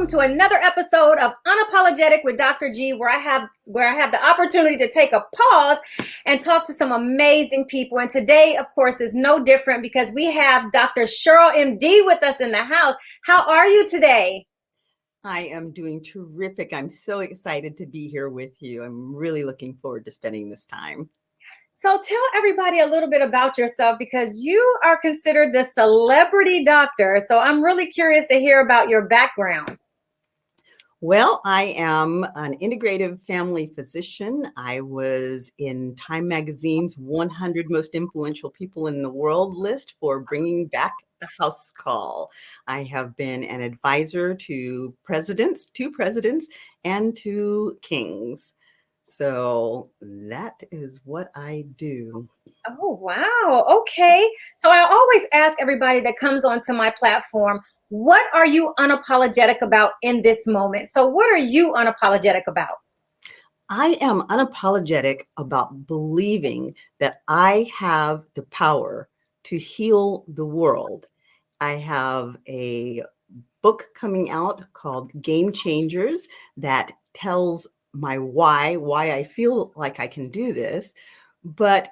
welcome to another episode of Unapologetic with Dr. G, where I have the opportunity to take a pause and talk to some amazing people. And today, of course, is no different because we have Dr. Cheryl MD with us in the house. How are you today? I am doing terrific. I'm so excited to be here with you. I'm really looking forward to spending this time. So tell everybody a little bit about yourself because you are considered the celebrity doctor. So I'm really curious to hear about your background. Well, I am an integrative family physician. I was in Time Magazine's 100 most influential people in the world list for bringing back the house call. I have been an advisor to presidents, and to kings. So that is what I do. Oh, wow. Okay. So I always ask everybody that comes onto my platform, what are you unapologetic about in this moment? So what are you unapologetic about? I am unapologetic about believing that I have the power to heal the world. I have a book coming out called Game Changers that tells my why I feel like I can do this. But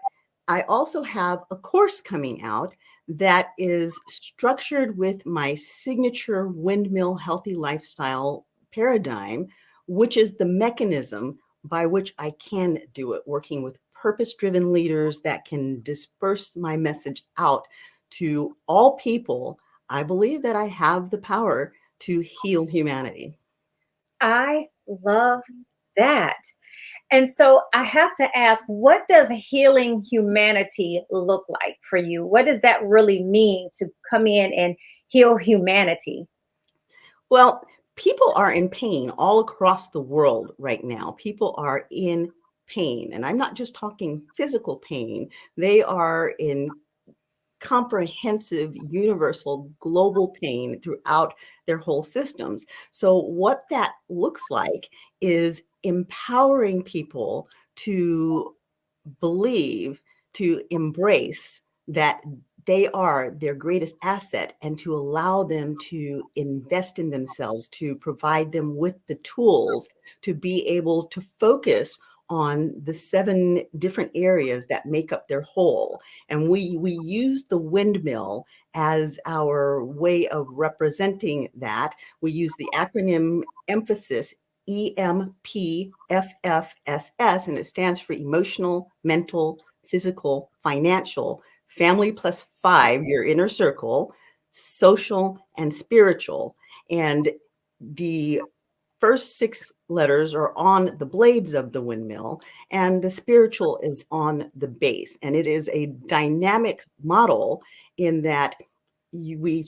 I also have a course coming out that is structured with my signature windmill healthy lifestyle paradigm, which is the mechanism by which I can do it, working with purpose-driven leaders that can disperse my message out to all people. I believe that I have the power to heal humanity. I love that. And so I have to ask, what does healing humanity look like for you? What does that really mean to come in and heal humanity? Well, people are in pain all across the world right now. People are in pain. And I'm not just talking physical pain, they are in comprehensive, universal, global pain throughout their whole systems. So, what that looks like is empowering people to believe, to embrace that they are their greatest asset and to allow them to invest in themselves, to provide them with the tools to be able to focus on the 7 different areas that make up their whole. And we use the windmill as our way of representing that. We use the acronym emphasis EMPFFSS, and it stands for emotional, mental, physical, financial, family plus 5, your inner circle, social, and spiritual. And the first 6 letters are on the blades of the windmill, and the spiritual is on the base. And it is a dynamic model in that we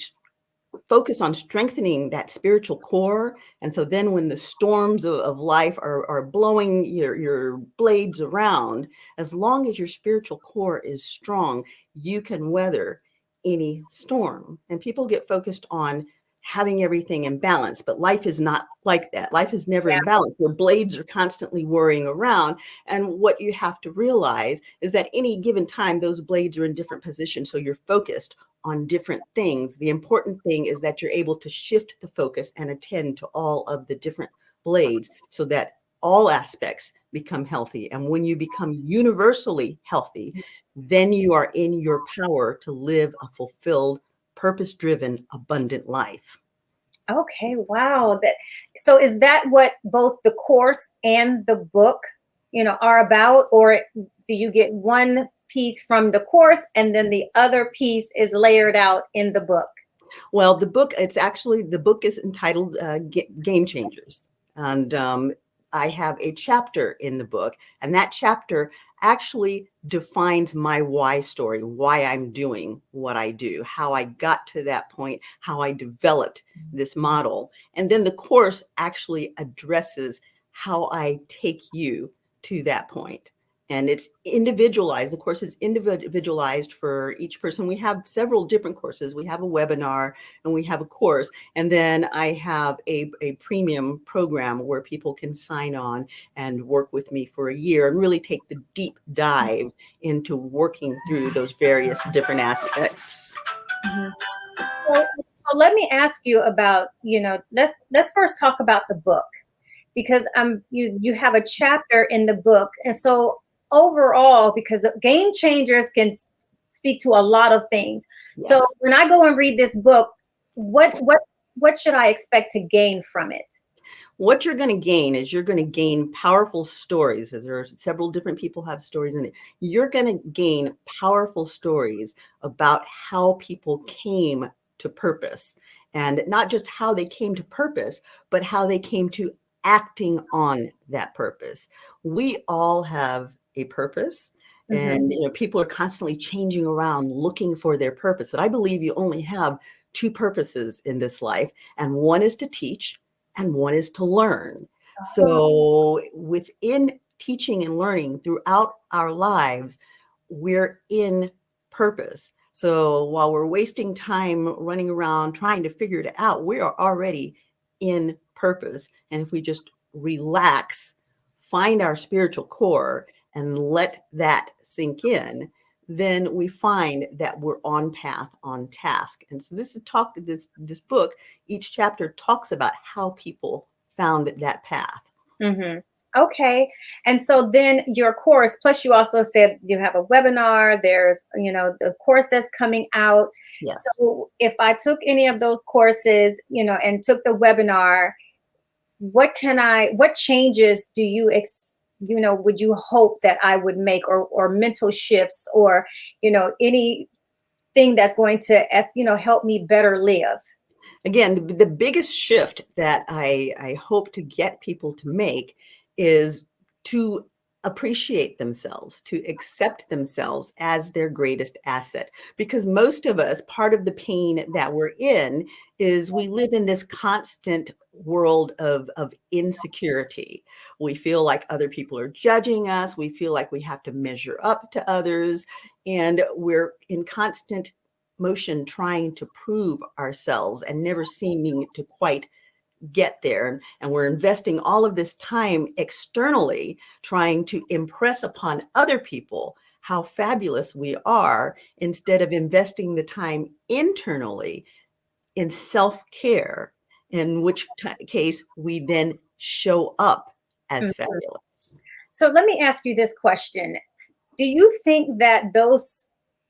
focus on strengthening that spiritual core. And so then when the storms of life are blowing your blades around, as long as your spiritual core is strong, you can weather any storm. And people get focused on having everything in balance, but life is not like that. Life is never in balance. Your blades are constantly whirring around. And what you have to realize is that any given time, those blades are in different positions. So you're focused on different things. The important thing is that you're able to shift the focus and attend to all of the different blades so that all aspects become healthy. And when you become universally healthy, then you are in your power to live a fulfilled, purpose-driven, abundant life. Okay, wow. So is that what both the course and the book, are about, or do you get one piece from the course and then the other piece is layered out in the book? Well, the book is entitled Game Changers. And I have a chapter in the book, and that chapter actually defines my why story, why I'm doing what I do, how I got to that point, how I developed this model. And then the course actually addresses how I take you to that point. And it's individualized. The course is individualized for each person. We have several different courses. We have a webinar and we have a course. And then I have a premium program where people can sign on and work with me for a year and really take the deep dive into working through those various different aspects. Mm-hmm. So So let me ask you about, let's first talk about the book, because you have a chapter in the book. And so overall, because the game changers can speak to a lot of things. So Yes. when I go and read this book, what should I expect to gain from it? What you're going to gain is you're going to gain powerful stories. As there are several different people have stories in it. You're going to gain powerful stories about how people came to purpose, and not just how they came to purpose, but how they came to acting on that purpose. We all have a purpose. Mm-hmm. And people are constantly changing around looking for their purpose. But I believe you only have two purposes in this life, and one is to teach, and one is to learn. So within teaching and learning throughout our lives, we're in purpose. So while we're wasting time running around trying to figure it out, we are already in purpose. And if we just relax, find our spiritual core, and let that sink in, then we find that we're on path, on task. And so this book, each chapter talks about how people found that path. Mm-hmm. Okay. And so then your course, plus you also said you have a webinar, there's, the course that's coming out. Yes. So if I took any of those courses, and took the webinar, what changes do you, would you hope that I would make, or mental shifts, or, anything that's going to, help me better live? Again, the biggest shift that I hope to get people to make is to appreciate themselves, to accept themselves as their greatest asset. Because most of us, part of the pain that we're in is we live in this constant world of insecurity. We feel like other people are judging us. We feel like we have to measure up to others. And we're in constant motion trying to prove ourselves and never seeming to quite get there. And we're investing all of this time externally trying to impress upon other people how fabulous we are, instead of investing the time internally in self-care, in which case we then show up as Mhm. fabulous. So let me ask you this question. Do you think that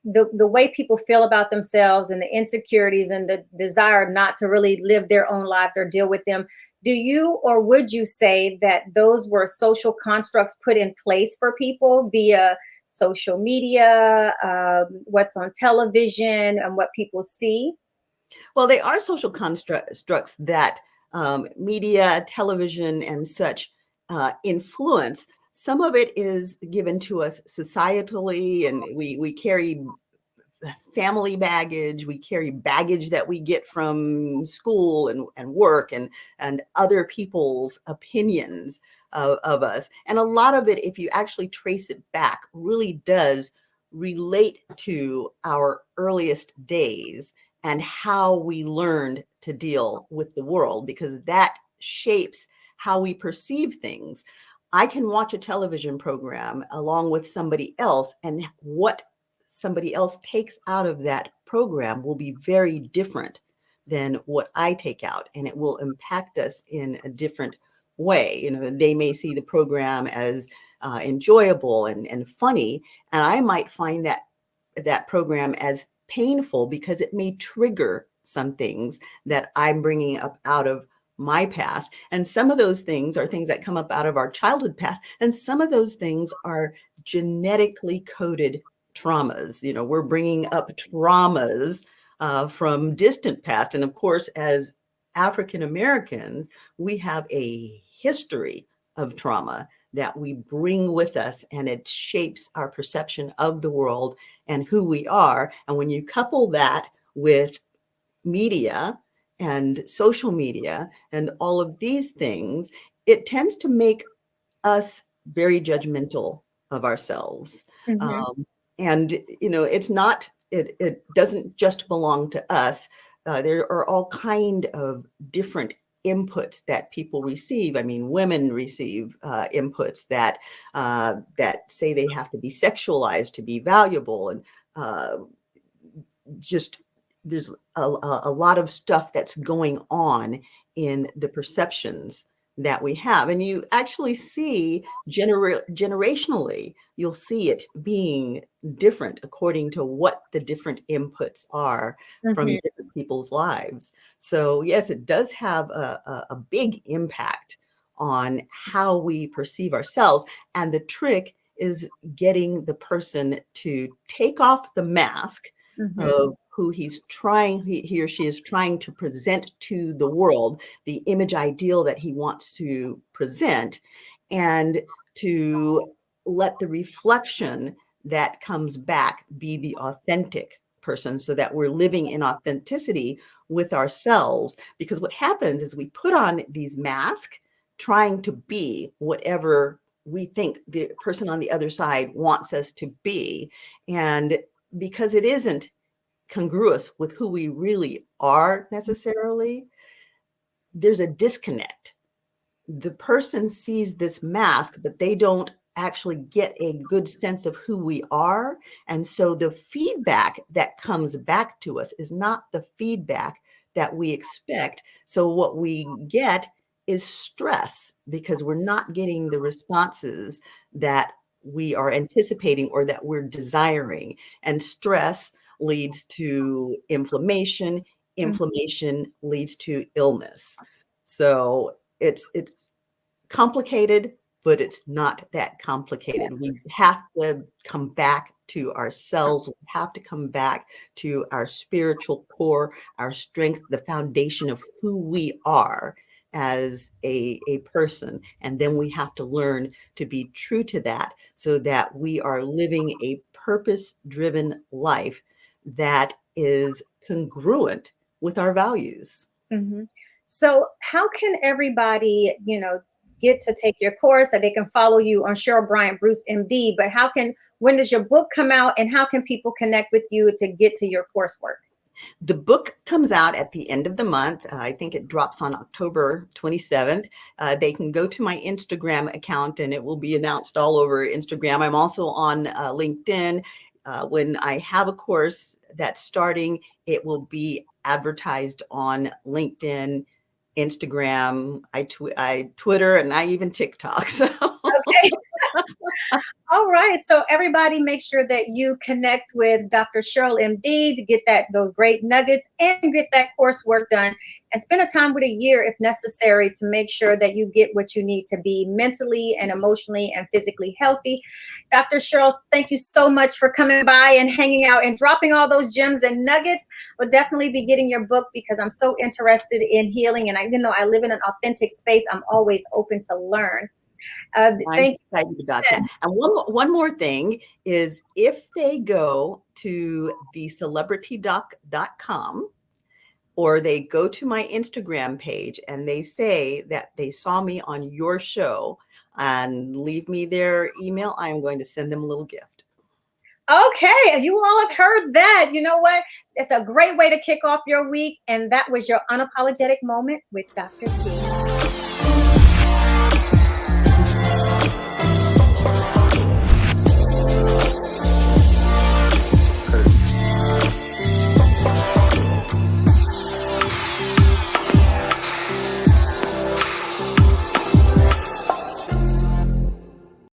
the way people feel about themselves, and the insecurities, and the desire not to really live their own lives or deal with them, do you, or would you say that those were social constructs put in place for people via social media, what's on television, and what people see? Well, they are social constructs that media, television, and such influence. Some of it is given to us societally, and we carry family baggage, we carry baggage that we get from school and work, and other people's opinions of us. And a lot of it, if you actually trace it back, really does relate to our earliest days and how we learned to deal with the world, because that shapes how we perceive things. I can watch a television program along with somebody else, and what somebody else takes out of that program will be very different than what I take out, and it will impact us in a different way. They may see the program as enjoyable and funny, and I might find that program as painful because it may trigger some things that I'm bringing up out of my past. And some of those things are things that come up out of our childhood past, and some of those things are genetically coded traumas. We're bringing up traumas from distant past. And of course, as African Americans, we have a history of trauma that we bring with us, and it shapes our perception of the world and who we are. And when you couple that with media and social media and all of these things, it tends to make us very judgmental of ourselves. Hmm. Um, and it doesn't just belong to us. There are all kind of different inputs that people receive. I mean, women receive inputs that say they have to be sexualized to be valuable, and uh, just there's a lot of stuff that's going on in the perceptions that we have. And you actually see generationally, you'll see it being different according to what the different inputs are from Mhm. different people's lives. So yes, it does have a big impact on how we perceive ourselves. And the trick is getting the person to take off the mask Mhm. of who he or she is trying to present to the world, the image ideal that he wants to present, and to let the reflection that comes back be the authentic person, so that we're living in authenticity with ourselves. Because what happens is we put on these masks trying to be whatever we think the person on the other side wants us to be. And because it isn't congruous with who we really are necessarily, there's a disconnect. The person sees this mask, but they don't actually get a good sense of who we are. And so the feedback that comes back to us is not the feedback that we expect. So what we get is stress because we're not getting the responses that we are anticipating or that we're desiring. And stress leads to inflammation. Inflammation leads to illness. So it's complicated, but it's not that complicated. We have to come back to ourselves. We have to come back to our spiritual core, our strength, the foundation of who we are as a person. And then we have to learn to be true to that so that we are living a purpose-driven life that is congruent with our values. Mhm. So, how can everybody, get to take your course so they can follow you on Cheryl Bryant Bruce MD? But when does your book come out, and how can people connect with you to get to your coursework? The book comes out at the end of the month. I think it drops on October 27th. They can go to my Instagram account and it will be announced all over Instagram. I'm also on LinkedIn. When I have a course that's starting, it will be advertised on LinkedIn, Instagram, I Twitter, and I even TikTok. So Okay. All right. So everybody make sure that you connect with Dr. Cheryl MD to get those great nuggets and get that coursework done, and spend a time with a year if necessary to make sure that you get what you need to be mentally and emotionally and physically healthy. Dr. Cheryl, thank you so much for coming by and hanging out and dropping all those gems and nuggets. We'll definitely be getting your book because I'm so interested in healing, and I live in an authentic space. I'm always open to learn. I'm Thank excited about that. And one more thing is if they go to thecelebritydoc.com or they go to my Instagram page and they say that they saw me on your show and leave me their email, I am going to send them a little gift. Okay, you all have heard that. You know what? It's a great way to kick off your week. And that was your unapologetic moment with Dr. G.